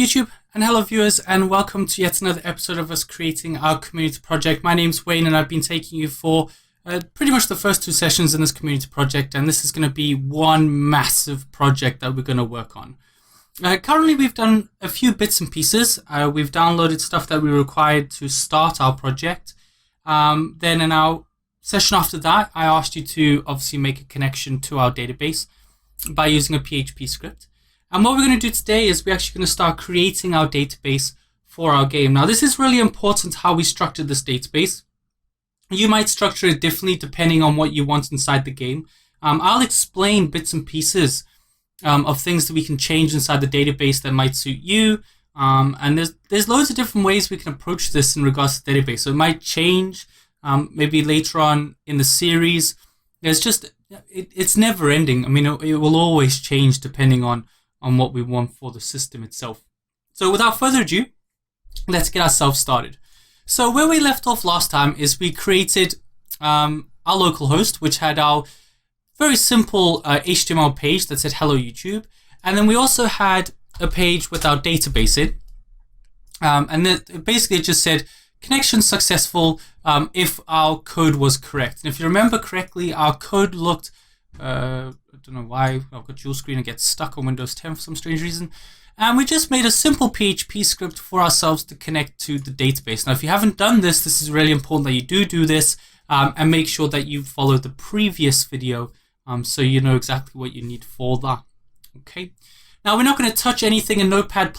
YouTube, and hello viewers, and welcome to yet another episode of us creating our community project. My name's Wayne, and I've been taking you for pretty much the first two sessions in this community project, and this is going to be one massive project that we're going to work on. Currently, we've done a few bits and pieces. We've downloaded stuff that we required to start our project. Then in our session after that, I asked you to obviously make a connection to our database by using a PHP script. And what we're going to do today is we're actually going to start creating our database for our game. Now, this is really important how we structure this database. You might structure it differently depending on what you want inside the game. I'll explain bits and pieces of things that we can change inside the database that might suit you. And there's loads of different ways we can approach this in regards to the database. So it might change maybe later on in the series. It's never ending. I mean, it will always change depending on what we want for the system itself. So without further ado, let's get ourselves started. So where we left off last time is we created our local host, which had our very simple HTML page that said hello YouTube. And then we also had a page with our database in. And then basically it just said connection successful if our code was correct. And if you remember correctly, our code looked I don't know why I've got dual screen and gets stuck on Windows 10 for some strange reason. And we just made a simple PHP script for ourselves to connect to the database. Now, if you haven't done this, this is really important that you do this and make sure that you follow the previous video so you know exactly what you need for that. Okay. Now, we're not going to touch anything in Notepad++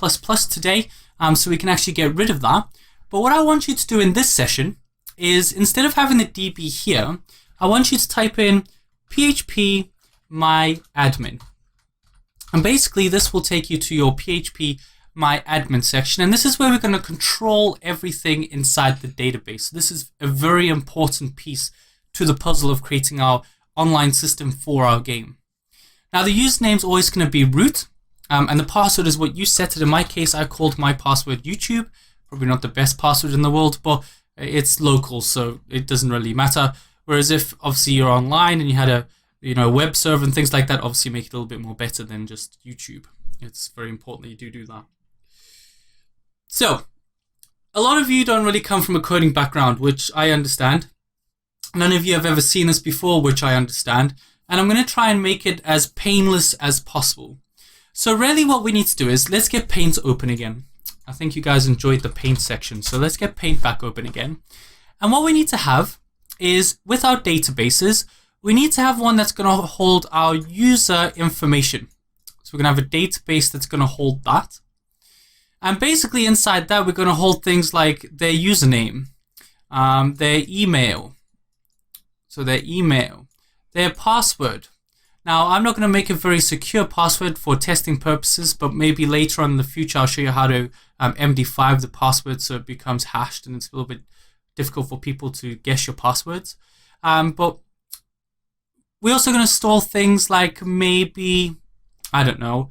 today, so we can actually get rid of that. But what I want you to do in this session is instead of having the DB here, I want you to type in PHP my admin, and basically this will take you to your PHP my admin section, and this is where we're going to control everything inside the database. So this is a very important piece to the puzzle of creating our online system for our game. Now, the username is always going to be root, and the password is what you set it. In my case, I called my password YouTube. Probably not the best password in the world, but it's local, so it doesn't really matter. Whereas if obviously you're online and you had a web server and things like that, obviously make it a little bit more better than just YouTube. It's very important that you do that. So, a lot of you don't really come from a coding background, which I understand. None of you have ever seen this before, which I understand. And I'm going to try and make it as painless as possible. So really what we need to do is let's get Paint open again. I think you guys enjoyed the Paint section, so let's get Paint back open again. And what we need to have is, with our databases, we need to have one that's going to hold our user information. So we're going to have a database that's going to hold that. And basically inside that, we're going to hold things like their username, their email, their password. Now, I'm not going to make a very secure password for testing purposes, but maybe later on in the future, I'll show you how to MD5 the password so it becomes hashed and it's a little bit difficult for people to guess your passwords. But we're also going to store things like maybe, I don't know,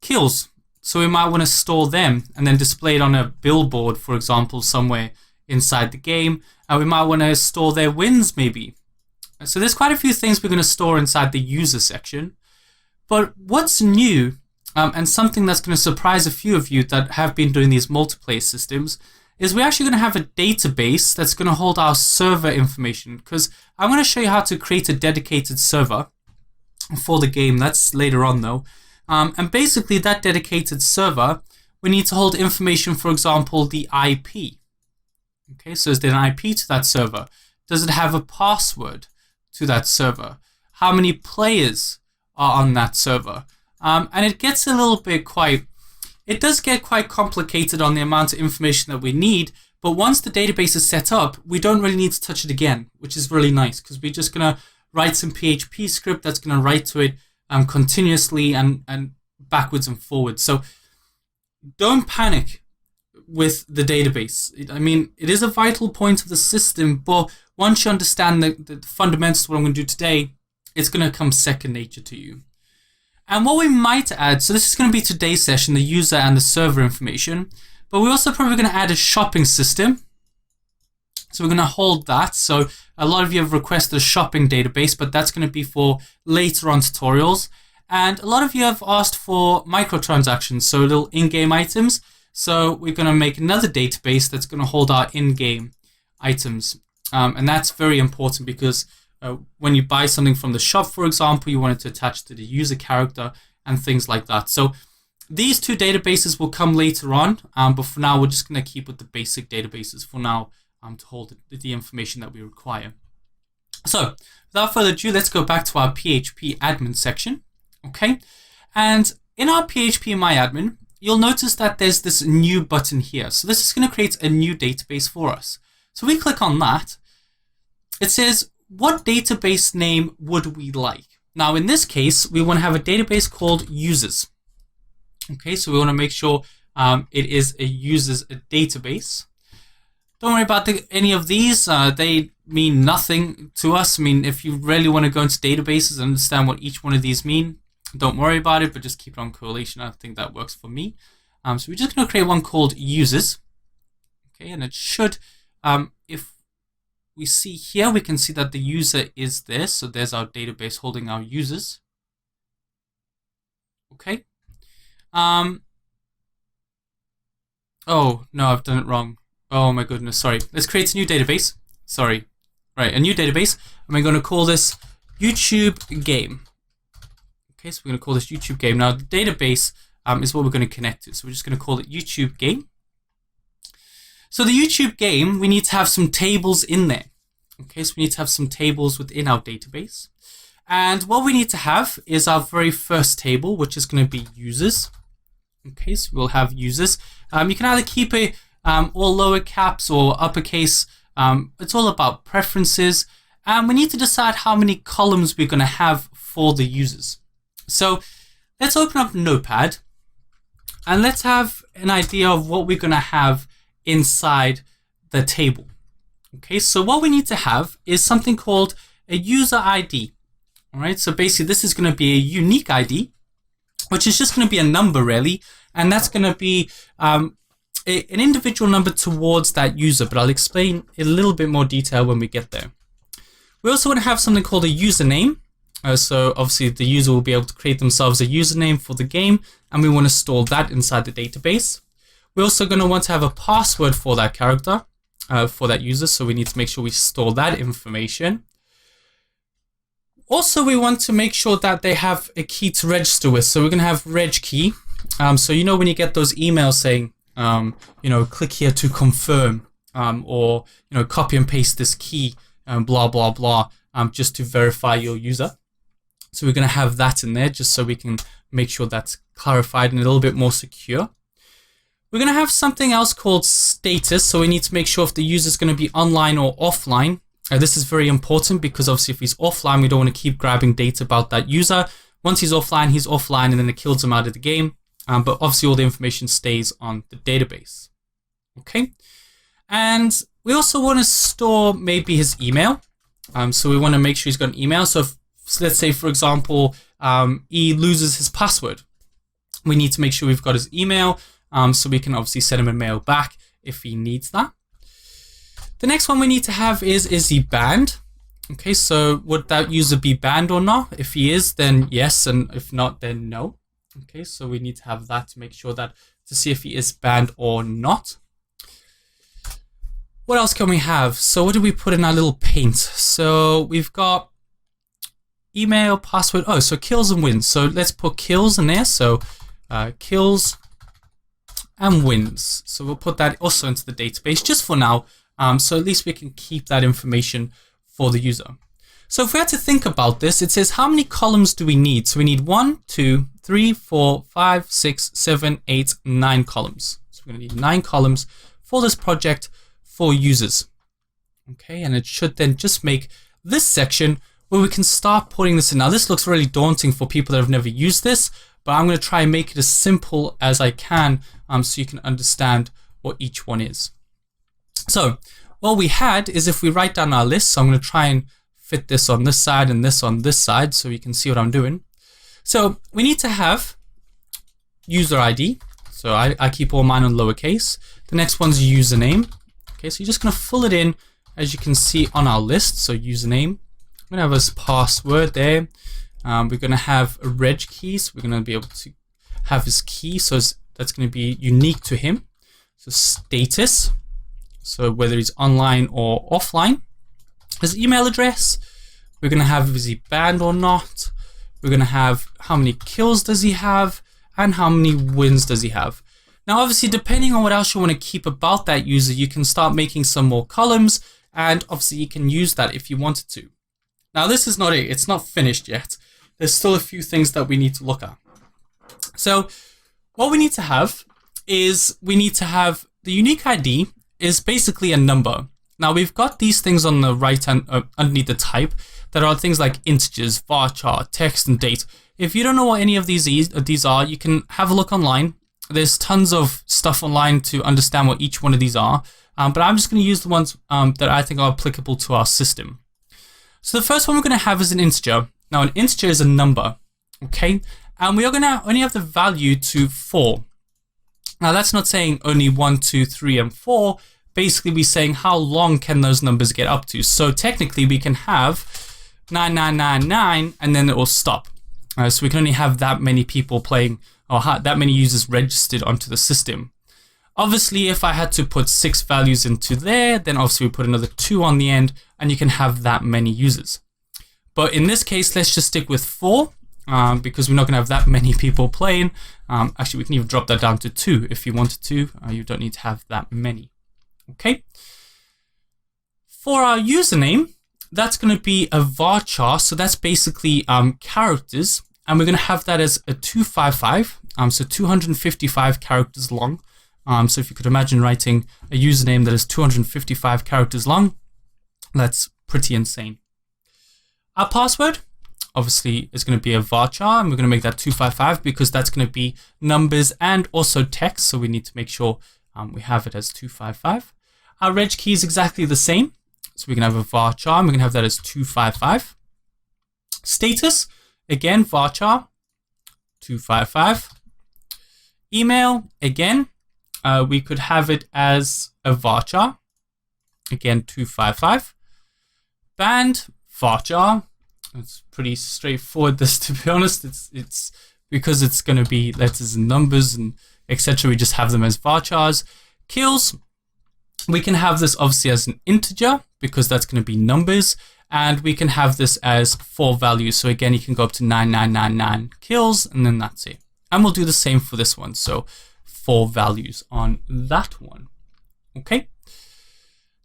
kills. So we might want to store them and then display it on a billboard, for example, somewhere inside the game. And we might want to store their wins maybe. So there's quite a few things we're going to store inside the user section. But what's new, and something that's going to surprise a few of you that have been doing these multiplayer systems, is we're actually going to have a database that's going to hold our server information, because I'm going to show you how to create a dedicated server for the game. That's later on though. And basically that dedicated server, we need to hold information, for example, the IP. Okay, so is there an IP to that server? Does it have a password to that server? How many players are on that server? And it gets a little bit it does get quite complicated on the amount of information that we need, but once the database is set up, we don't really need to touch it again, which is really nice because we're just going to write some PHP script that's going to write to it continuously and backwards and forwards. So don't panic with the database. I mean, it is a vital point of the system, but once you understand the fundamentals of what I'm going to do today, it's going to come second nature to you. And what we might add, so this is going to be today's session, the user and the server information, but we're also probably going to add a shopping system. So we're going to hold that. So a lot of you have requested a shopping database, but that's going to be for later on tutorials. And a lot of you have asked for microtransactions, so little in-game items. So we're going to make another database that's going to hold our in-game items. And that's very important because when you buy something from the shop, for example, you want it to attach to the user character and things like that. So these two databases will come later on, but for now, we're just going to keep with the basic databases for now to hold the information that we require. So without further ado, let's go back to our PHP admin section. Okay, and in our PHP MyAdmin, you'll notice that there's this new button here. So this is going to create a new database for us. So we click on that. It says, what database name would we like? Now, in this case, we want to have a database called users. Okay, so we want to make sure it is a users database. Don't worry about any of these. They mean nothing to us. I mean, if you really want to go into databases and understand what each one of these mean, don't worry about it, but just keep it on correlation. I think that works for me. So we're just going to create one called users. Okay, and it should, if we see here, we can see that the user is there. So there's our database holding our users. Okay. Oh, no, I've done it wrong. Oh my goodness, sorry. Let's create a new database. Sorry. Right, a new database. And we're going to call this YouTube game. Okay, so we're going to call this YouTube game. Now, the database is what we're going to connect to. So we're just going to call it YouTube game. So the YouTube game, we need to have some tables in there. Okay, so we need to have some tables within our database. And what we need to have is our very first table, which is going to be users. Okay, so we'll have users. You can either keep it all lower caps or uppercase. It's all about preferences. And we need to decide how many columns we're going to have for the users. So let's open up Notepad and let's have an idea of what we're going to have inside the table. Okay, so what we need to have is something called a user ID. All right, so basically this is going to be a unique ID, which is just going to be a number really, and that's going to be an individual number towards that user, but I'll explain in a little bit more detail when we get there. We also want to have something called a username. So obviously the user will be able to create themselves a username for the game, and we want to store that inside the database. We're also going to want to have a password for that character, for that user, so we need to make sure we store that information. Also, we want to make sure that they have a key to register with, so we're going to have reg key. So you know when you get those emails saying, click here to confirm, or copy and paste this key, blah blah blah, just to verify your user. So we're going to have that in there just so we can make sure that's clarified and a little bit more secure. We're going to have something else called status. So we need to make sure if the user is going to be online or offline. This is very important because obviously if he's offline, we don't want to keep grabbing data about that user. Once he's offline, and then it kills him out of the game. But obviously all the information stays on the database. Okay. And we also want to store maybe his email. So we want to make sure he's got an email. So let's say, for example, he loses his password. We need to make sure we've got his email, so we can obviously send him a mail back if he needs that. The next one we need to have is he banned? Okay, so would that user be banned or not? If he is, then yes, and if not, then no. Okay, so we need to have that to make sure that to see if he is banned or not. What else can we have? So what do we put in our little paint? So we've got email, password. Oh, so kills and wins. So let's put kills in there. So kills and wins. So we'll put that also into the database just for now. So at least we can keep that information for the user. So if we had to think about this, it says how many columns do we need? So we need 1, 2, 3, 4, 5, 6, 7, 8, 9 columns. So we're going to need 9 columns for this project for users. Okay, and it should then just make this section where we can start putting this in. Now this looks really daunting for people that have never used this, but I'm going to try and make it as simple as I can so you can understand what each one is. So what we had is if we write down our list, so I'm going to try and fit this on this side and this on this side so you can see what I'm doing. So we need to have user ID. So I keep all mine on lowercase. The next one's username. Okay, so you're just going to fill it in as you can see on our list. So username. We're going to have his password there. We're going to have a reg key. So we're going to be able to have his key. So his that's going to be unique to him. So status, so whether he's online or offline. His email address, we're going to have is he banned or not. We're going to have how many kills does he have and how many wins does he have. Now, obviously, depending on what else you want to keep about that user, you can start making some more columns, and obviously you can use that if you wanted to. Now, this is not it. It's not finished yet. There's still a few things that we need to look at. So what we need to have is we need to have the unique ID is basically a number. Now, we've got these things on the right hand underneath the type that are things like integers, varchar, text, and date. If you don't know what any of these are, you can have a look online. There's tons of stuff online to understand what each one of these are, but I'm just going to use the ones that I think are applicable to our system. So the first one we're going to have is an integer. Now, an integer is a number, okay? And we are going to only have the value to 4. Now, that's not saying only 1, 2, 3, and 4. Basically, we're saying how long can those numbers get up to. So technically, we can have 9999, and then it will stop. So we can only have that many people playing, or that many users registered onto the system. Obviously, if I had to put 6 values into there, then obviously we put another 2 on the end, and you can have that many users. But in this case, let's just stick with 4, because we're not going to have that many people playing. Actually, we can even drop that down to 2 if you wanted to. You don't need to have that many. Okay. For our username, that's going to be a varchar. So that's basically characters. And we're going to have that as a 255. So 255 characters long. So if you could imagine writing a username that is 255 characters long, that's pretty insane. Our password, obviously, is going to be a varchar, and we're going to make that 255 because that's going to be numbers and also text. So we need to make sure we have it as 255. Our reg key is exactly the same. So we can have a varchar, and we can have that as 255. Status, again, varchar, 255. Email, again, we could have it as a varchar, again, 255. Band, varchar. It's pretty straightforward, this, to be honest. It's because it's going to be letters and numbers and etc. We just have them as varchars. Kills, we can have this obviously as an integer because that's going to be numbers, and we can have this as 4 values. So again, you can go up to 9999 kills, and then that's it. And we'll do the same for this one. So 4 values on that one. Okay.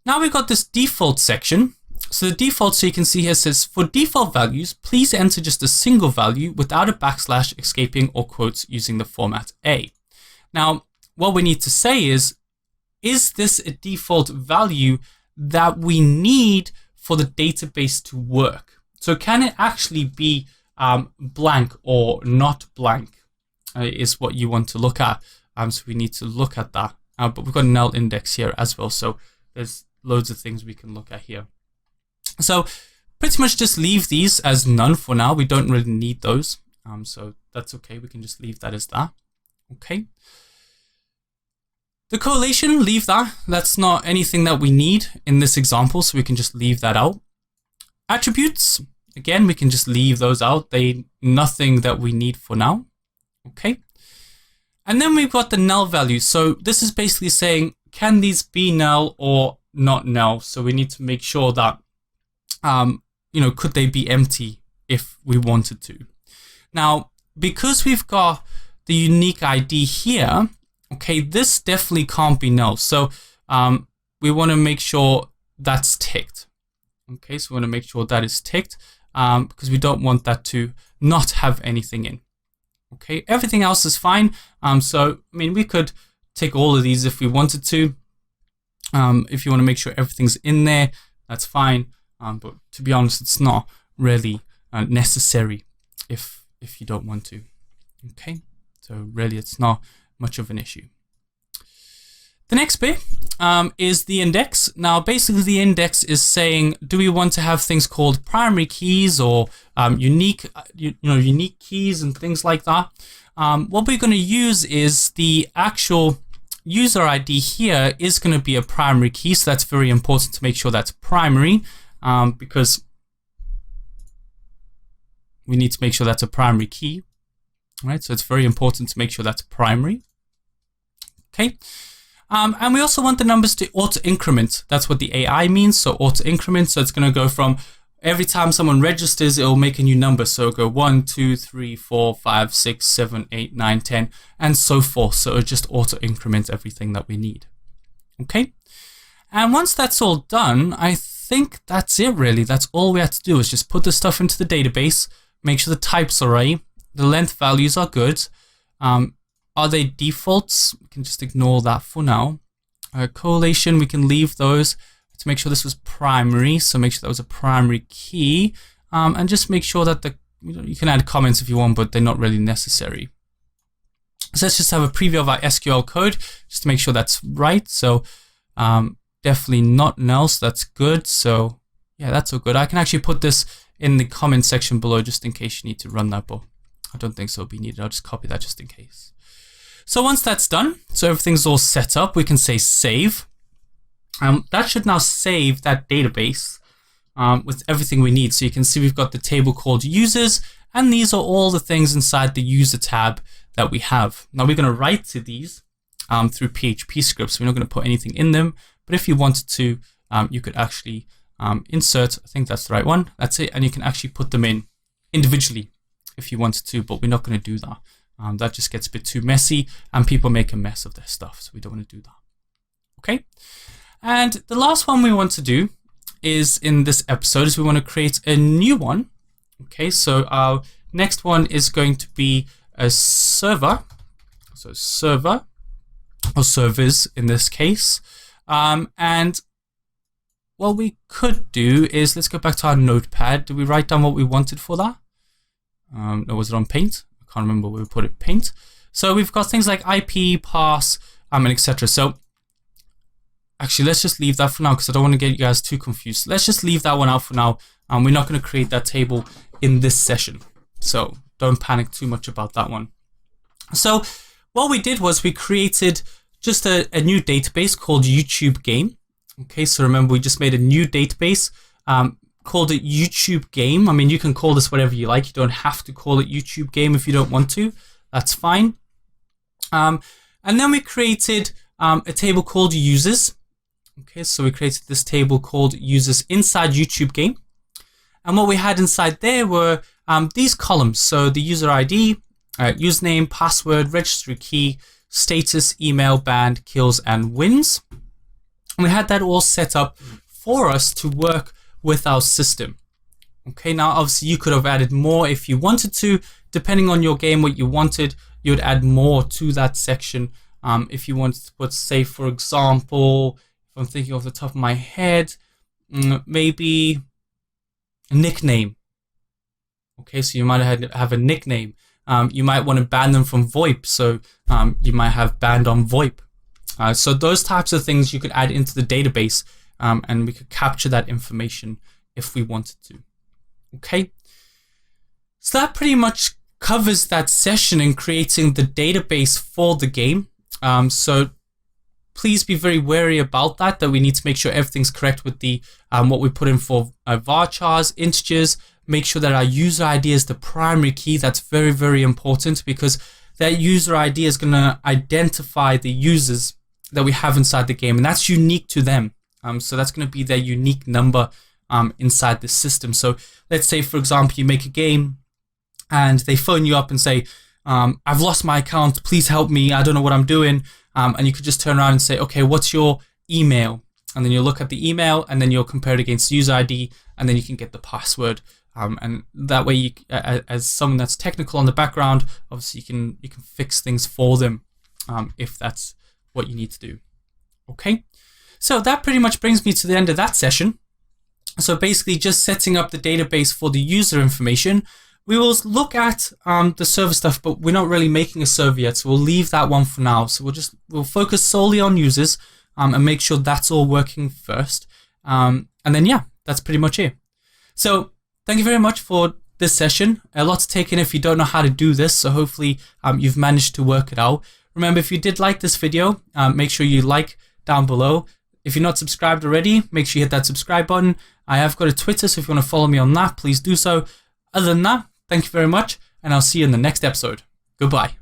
Now we've got this default section. So the default, so you can see here, says for default values, please enter just a single value without a backslash, escaping, or quotes using the format A. Now, what we need to say is this a default value that we need for the database to work? So can it actually be blank or not blank is what you want to look at. So we need to look at that. But we've got a null index here as well. So there's loads of things we can look at here. So pretty much just leave these as none for now. We don't really need those. So that's okay. We can just leave that as that. Okay. The correlation, leave that. That's not anything that we need in this example, so we can just leave that out. Attributes, again, we can just leave those out. They nothing that we need for now. Okay. And then we've got the null values. So this is basically saying, can these be null or not null? So we need to make sure that, could they be empty if we wanted to? Now, because we've got the unique ID here, okay, this definitely can't be null. So we want to make sure that's ticked. Okay, so we want to make sure that is ticked because we don't want that to not have anything in. Okay, everything else is fine. We could take all of these if we wanted to. If you want to make sure everything's in there, that's fine. But to be honest, it's not really necessary if you don't want to. Okay, so really it's not much of an issue. The next bit is the index. Now, basically, the index is saying, do we want to have things called primary keys or unique keys and things like that? What we're going to use is the actual user ID here is going to be a primary key. So that's very important to make sure that's primary because we need to make sure that's a primary key. Right? So it's very important to make sure that's primary. Okay. And we also want the numbers to auto-increment. That's what the AI means, so auto-increment. So it's going to go from every time someone registers, it'll make a new number. So it'll go 1, 2, 3, 4, 5, 6, 7, 8, 9, 10, and so forth. So it'll just auto-increment everything that we need. Okay? And once that's all done, I think that's it really. That's all we have to do is just put the stuff into the database, make sure the types are right, the length values are good. Are they defaults? We can just ignore that for now. Correlation, we can leave those to make sure this was primary. So make sure that was a primary key. And just make sure that you can add comments if you want, but they're not really necessary. So let's just have a preview of our SQL code just to make sure that's right. So definitely not null, so that's good. So yeah, that's all good. I can actually put this in the comment section below just in case you need to run that, but I don't think so it'll be needed. I'll just copy that just in case. So once that's done, so everything's all set up, we can say save. That should now save that database with everything we need. So you can see we've got the table called users, and these are all the things inside the user tab that we have. Now we're going to write to these through PHP scripts. We're not going to put anything in them, but if you wanted to, you could actually insert, I think that's the right one, that's it, and you can actually put them in individually if you wanted to, but we're not going to do that. That just gets a bit too messy and people make a mess of their stuff, so we don't want to do that. Okay, and the last one we want to do is in this episode is we want to create a new one. Okay, so our next one is going to be a server, so server or servers in this case, and what we could do is let's go back to our notepad. Did we write down what we wanted for that? No, was it on Paint? I can't remember where we put it. Paint. So we've got things like IP, pass, and etc. So actually, let's just leave that for now because I don't want to get you guys too confused. Let's just leave that one out for now. We're not going to create that table in this session, so don't panic too much about that one. So what we did was we created just a new database called YouTube Game. Okay, so remember we just made a new database, called it YouTube Game. I mean, you can call this whatever you like. You don't have to call it YouTube Game if you don't want to. That's fine. And then we created a table called users. Okay, so we created this table called users inside YouTube Game. And what we had inside there were these columns. So the user ID, username, password, registry key, status, email, banned, kills, and wins. And we had that all set up for us to work with our system. Okay, now obviously you could have added more if you wanted to. Depending on your game, what you wanted, you would add more to that section. If you wanted to put, say, for example, if I'm thinking off the top of my head, maybe a nickname. Okay, so you might have a nickname. You might want to ban them from VoIP, so you might have banned on VoIP. So those types of things you could add into the database, and we could capture that information if we wanted to. Okay, so that pretty much covers that session in creating the database for the game. So please be very wary about that we need to make sure everything's correct with the what we put in for varchars, integers. Make sure that our user ID is the primary key. That's very, very important because that user ID is going to identify the users that we have inside the game, and that's unique to them. So that's going to be their unique number inside the system. So let's say, for example, you make a game and they phone you up and say, I've lost my account, please help me, I don't know what I'm doing. And you could just turn around and say, okay, what's your email? And then you'll look at the email and then you'll compare it against user ID, and then you can get the password. And that way, you, as someone that's technical on the background, obviously you can fix things for them if that's what you need to do. Okay, so that pretty much brings me to the end of that session. So basically, just setting up the database for the user information. We will look at the server stuff, but we're not really making a server yet, so we'll leave that one for now. So we'll focus solely on users and make sure that's all working first. And then yeah, that's pretty much it. So thank you very much for this session. A lot to take in if you don't know how to do this, so hopefully you've managed to work it out. Remember, if you did like this video, make sure you like down below. If you're not subscribed already, make sure you hit that subscribe button. I have got a Twitter, so if you want to follow me on that, please do so. Other than that, thank you very much, and I'll see you in the next episode. Goodbye.